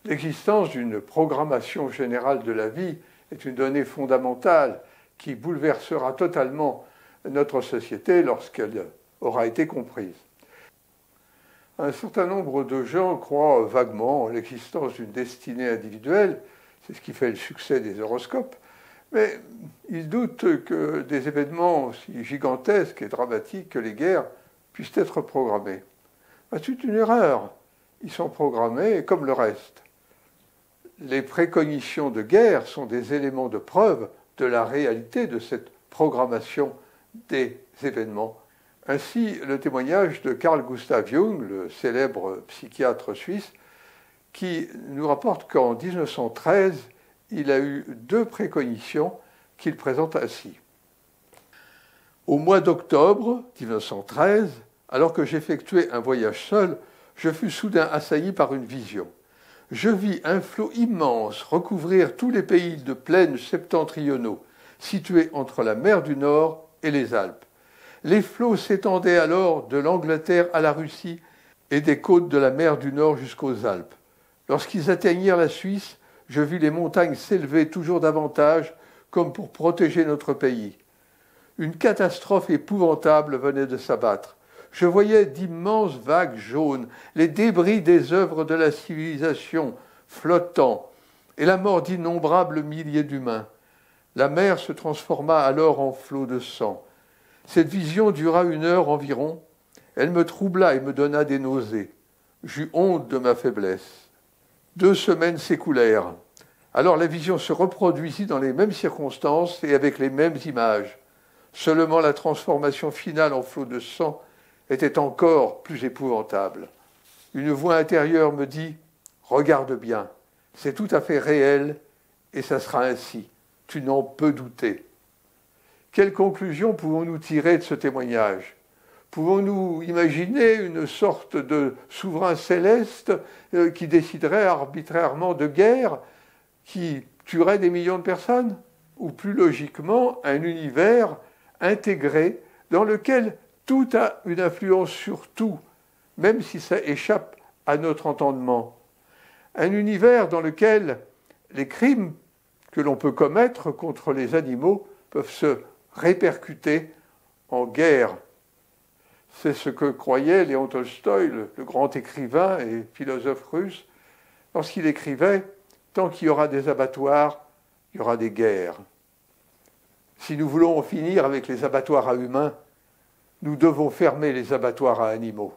L'existence d'une programmation générale de la vie est une donnée fondamentale qui bouleversera totalement notre société lorsqu'elle aura été comprise. Un certain nombre de gens croient vaguement en l'existence d'une destinée individuelle, c'est ce qui fait le succès des horoscopes, mais ils doutent que des événements aussi gigantesques et dramatiques que les guerres puissent être programmés. C'est une erreur. Ils sont programmés comme le reste. Les préconitions de guerre sont des éléments de preuve de la réalité de cette programmation des événements. Ainsi, le témoignage de Carl Gustav Jung, le célèbre psychiatre suisse, qui nous rapporte qu'en 1913, il a eu 2 préconitions qu'il présente ainsi. Au mois d'octobre 1913, alors que j'effectuais un voyage seul, je fus soudain assailli par une vision. Je vis un flot immense recouvrir tous les pays de plaine septentrionaux, situés entre la mer du Nord et les Alpes. Les flots s'étendaient alors de l'Angleterre à la Russie et des côtes de la mer du Nord jusqu'aux Alpes. Lorsqu'ils atteignirent la Suisse, je vis les montagnes s'élever toujours davantage, comme pour protéger notre pays. Une catastrophe épouvantable venait de s'abattre. Je voyais d'immenses vagues jaunes, les débris des œuvres de la civilisation flottant, et la mort d'innombrables milliers d'humains. La mer se transforma alors en flot de sang. Cette vision dura 1 heure environ. Elle me troubla et me donna des nausées. J'eus honte de ma faiblesse. 2 semaines s'écoulèrent. Alors la vision se reproduisit dans les mêmes circonstances et avec les mêmes images. Seulement la transformation finale en flot de sang était encore plus épouvantable. Une voix intérieure me dit « Regarde bien, c'est tout à fait réel et ça sera ainsi. Tu n'en peux douter. » Quelle conclusion pouvons-nous tirer de ce témoignage ? Pouvons-nous imaginer une sorte de souverain céleste qui déciderait arbitrairement de guerre, qui tuerait des millions de personnes ? Ou plus logiquement, un univers intégré dans lequel tout a une influence sur tout, même si ça échappe à notre entendement. Un univers dans lequel les crimes que l'on peut commettre contre les animaux peuvent se répercuter en guerre. C'est ce que croyait Léon Tolstoï, le grand écrivain et philosophe russe, lorsqu'il écrivait « Tant qu'il y aura des abattoirs, il y aura des guerres ». Si nous voulons en finir avec les abattoirs à humains, nous devons fermer les abattoirs à animaux.